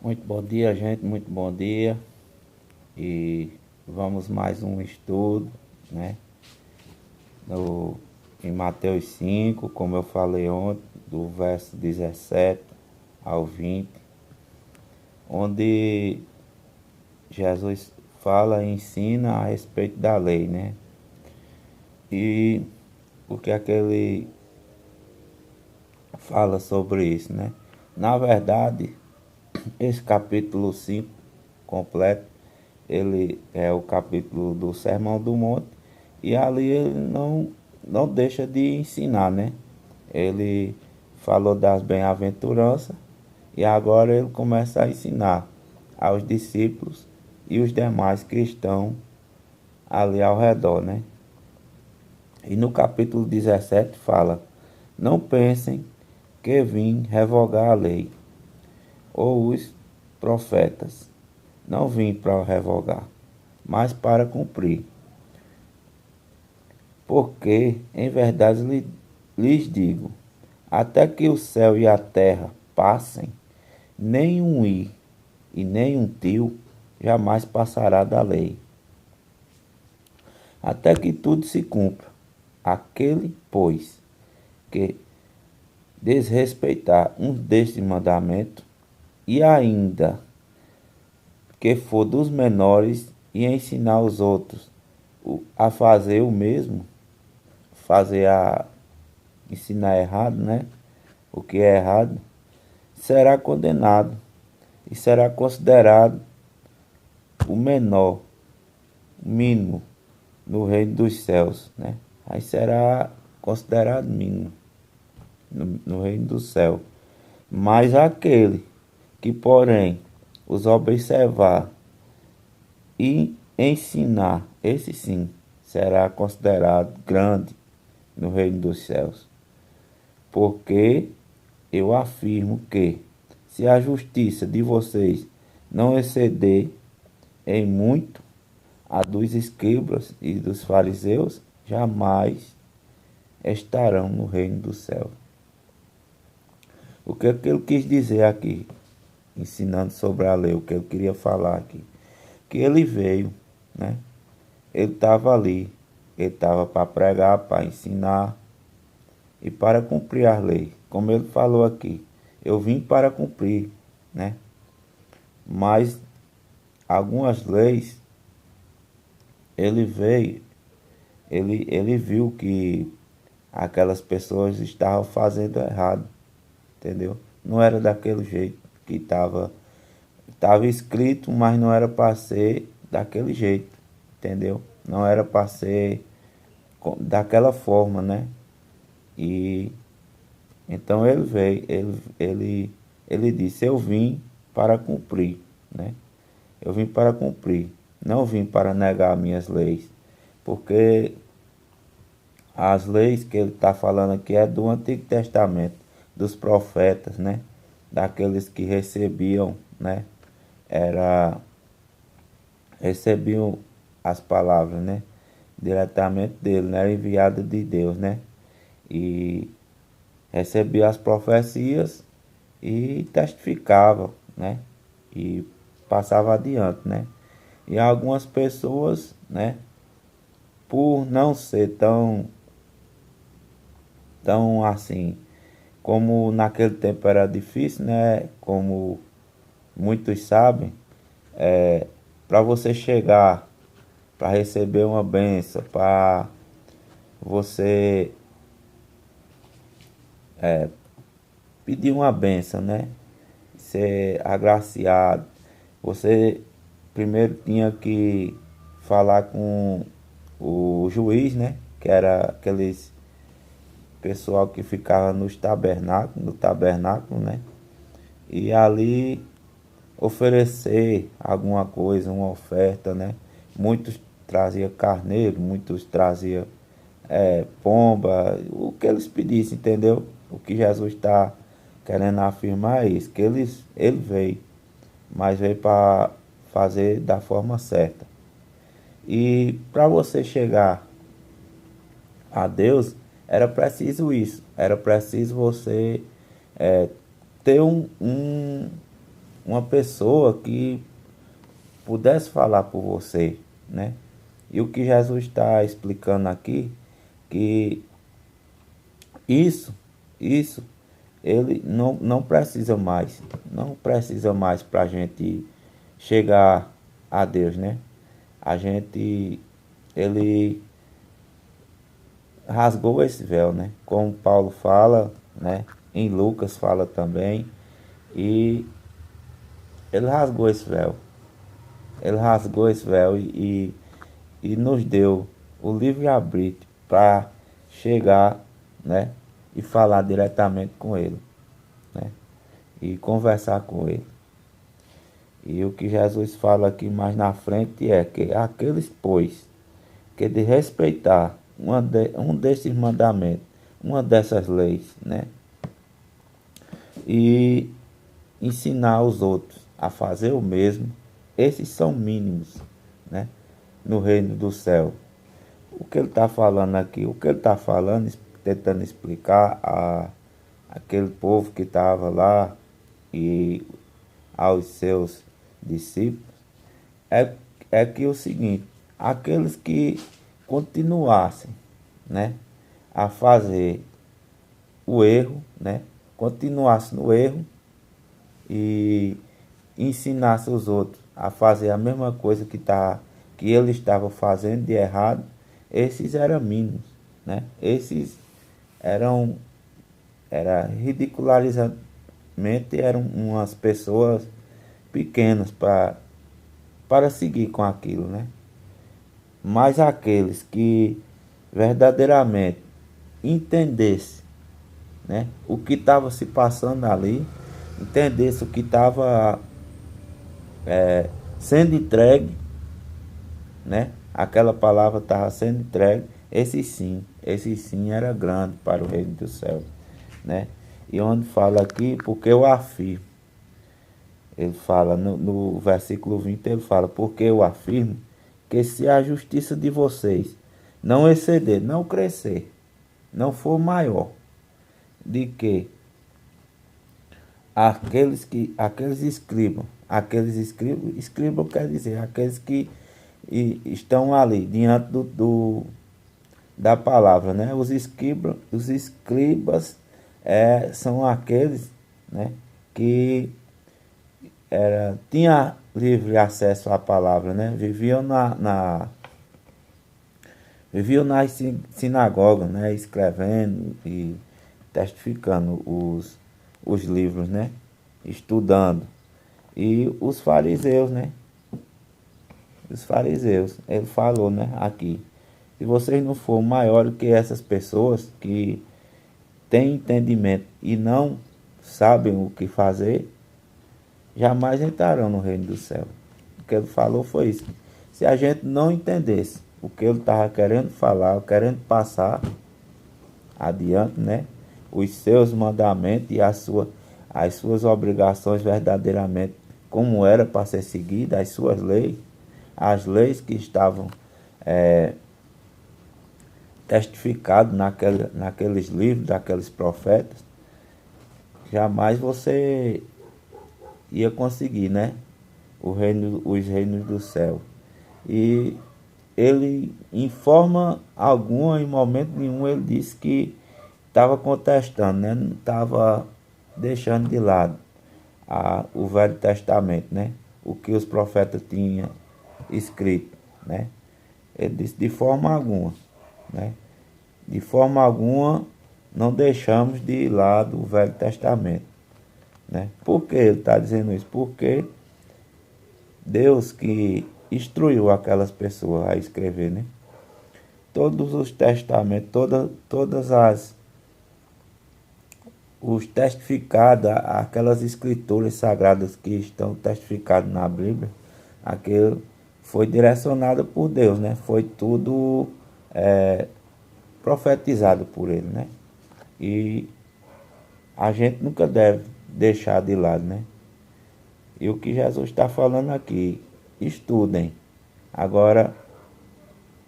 Muito bom dia, gente, muito bom dia. E vamos mais um estudo, né? No, em Mateus 5, como eu falei ontem, do verso 17 ao 20, onde Jesus fala e ensina a respeito da lei, né? E o que é que ele fala sobre isso, né? Na verdade, esse capítulo 5 completo, ele é o capítulo do Sermão do Monte, e ali ele não deixa de ensinar, né? Ele falou das bem-aventuranças e agora ele começa a ensinar aos discípulos e os demais cristãos ali ao redor, né? E no capítulo 17 fala: Não pensem que vim revogar a lei ou os profetas. Não vim para revogar, mas para cumprir. Porque, em verdade lhes digo, até que o céu e a terra passem, nem um i e nem um tio jamais passará da lei, até que tudo se cumpra. Aquele, pois, que desrespeitar um destes mandamentos, e ainda que for dos menores, e ensinar os outros a fazer o mesmo, ensinar errado, né? O que é errado, será condenado e será considerado o menor, o mínimo no reino dos céus, né? Aí será considerado mínimo no reino do céu. Mas aquele que, porém, os observar e ensinar, esse sim será considerado grande no reino dos céus. Porque eu afirmo que, se a justiça de vocês não exceder em muito a dos escribas e dos fariseus, jamais estarão no reino do céu. O que é que ele quis dizer aqui, ensinando sobre a lei, o que ele queria falar aqui? Que ele veio, né? Ele estava ali, ele estava para pregar, para ensinar e para cumprir as leis. Como ele falou aqui, eu vim para cumprir, né? Mas algumas leis, ele veio, ele viu que aquelas pessoas estavam fazendo errado, entendeu? Não era daquele jeito que estava escrito, mas não era para ser daquele jeito, entendeu? Não era para ser daquela forma, né? E então ele veio, ele disse: Eu vim para cumprir, né? Eu vim para cumprir, não vim para negar minhas leis, porque as leis que ele está falando aqui é do Antigo Testamento, dos profetas, né? Daqueles que recebiam, né? Era, recebiam as palavras, né? Diretamente dele, né? Era enviado de Deus, né? E recebia as profecias e testificava, né? E passava adiante, né? E algumas pessoas, né? Por não ser tão assim, como naquele tempo era difícil, né? Como muitos sabem, para você chegar, para receber uma benção, para você pedir uma benção, né? Ser agraciado, você primeiro tinha que falar com o juiz, né? Que era aqueles pessoal que ficava nos tabernáculos, no tabernáculo, né? E ali oferecer alguma coisa, uma oferta, né? Muitos traziam carneiro, muitos traziam pomba, o que eles pedissem, entendeu? O que Jesus está querendo afirmar é isso, que ele veio, mas veio para fazer da forma certa. E para você chegar a Deus, era preciso isso, era preciso você ter uma pessoa que pudesse falar por você, né? E o que Jesus está explicando aqui, que isso, isso, ele não precisa mais, não precisa mais para a gente chegar a Deus, né? A gente, ele rasgou esse véu, né? Como Paulo fala, né? Em Lucas fala também, e ele rasgou esse véu. Ele rasgou esse véu e nos deu o livre-arbítrio para chegar, né? E falar diretamente com ele, né? E conversar com ele. E o que Jesus fala aqui mais na frente é que aqueles, pois, que de respeitar um desses mandamentos, uma dessas leis, né? E ensinar os outros a fazer o mesmo, esses são mínimos, né? No reino do céu. O que ele está falando aqui, o que ele está falando, tentando explicar a aquele povo que estava lá e aos seus discípulos, é, é que o seguinte, aqueles que continuassem, né, a fazer o erro, né, continuassem no erro e ensinasse os outros a fazer a mesma coisa que eles estavam fazendo de errado, esses eram mínimos, né? Esses eram ridicularizadamente eram umas pessoas pequenas para seguir com aquilo, né? Mas aqueles que verdadeiramente entendessem, né, o que estava se passando ali, entendesse o que estava sendo entregue, né? Aquela palavra estava sendo entregue, esse sim era grande para o reino do céu, né? E onde fala aqui, porque eu afirmo, ele fala no versículo 20, ele fala, porque eu afirmo que se a justiça de vocês não exceder, não crescer, não for maior de que escribam quer dizer, aqueles que estão ali diante da palavra, né? Os escribas são aqueles, né, que tinha livre acesso à palavra, né? Viviam nas sinagogas, né? Escrevendo e testificando os livros, né? Estudando. E os fariseus, né? Os fariseus, ele falou, né? Aqui, se vocês não forem maiores que essas pessoas que têm entendimento e não sabem o que fazer, jamais entrarão no reino do céu. O que ele falou foi isso. Se a gente não entendesse o que ele estava querendo falar, querendo passar adiante, né? Os seus mandamentos e as suas obrigações verdadeiramente, como era para ser seguida, as suas leis, as leis que estavam testificadas naqueles livros, daqueles profetas, jamais você ia conseguir, né? Os reinos do céu. E ele, em forma alguma, em momento nenhum, ele disse que estava contestando, né? Não estava deixando de lado o Velho Testamento, né? O que os profetas tinham escrito, né? Ele disse de forma alguma, né? De forma alguma não deixamos de lado o Velho Testamento, né? Por que ele está dizendo isso? Porque Deus que instruiu aquelas pessoas a escrever, né? Todos os testamentos, todas os testificados, aquelas escrituras sagradas que estão testificadas na Bíblia, aquilo foi direcionado por Deus, né? Foi tudo profetizado por ele, né? E a gente nunca deve deixar de lado, né? E o que Jesus está falando aqui, estudem. Agora,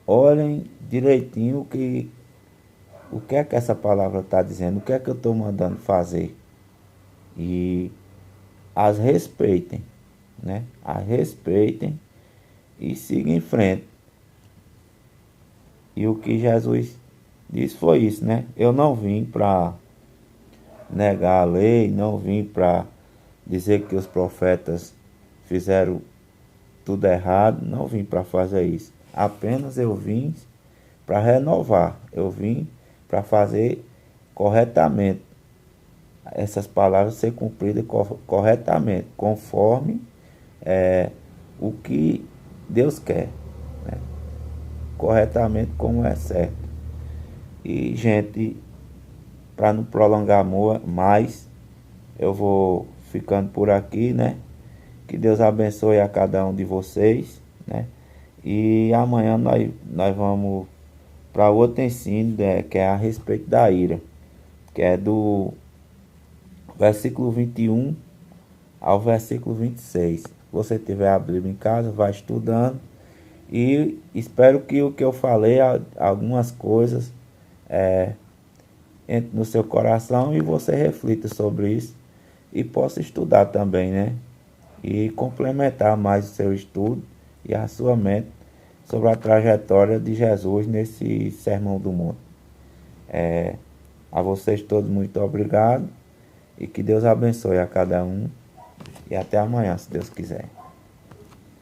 olhem direitinho o que é que essa palavra está dizendo, o que é que eu estou mandando fazer. E as respeitem, né? As respeitem e sigam em frente. E o que Jesus disse foi isso, né? Eu não vim para negar a lei, não vim para dizer que os profetas fizeram tudo errado, não vim para fazer isso. Apenas eu vim para renovar, eu vim para fazer corretamente essas palavras ser cumpridas corretamente, conforme o que Deus quer, né? Corretamente como é certo. E, gente, para não prolongar mais, eu vou ficando por aqui, né? Que Deus abençoe a cada um de vocês, né? E amanhã nós vamos para outro ensino, né, que é a respeito da ira, que é do versículo 21 ao versículo 26. Se você tiver a Bíblia em casa, vai estudando. E espero que o que eu falei, algumas coisas, entre no seu coração e você reflita sobre isso e possa estudar também, né? E complementar mais o seu estudo e a sua mente sobre a trajetória de Jesus nesse Sermão do Monte. A vocês todos, muito obrigado e que Deus abençoe a cada um e até amanhã, se Deus quiser.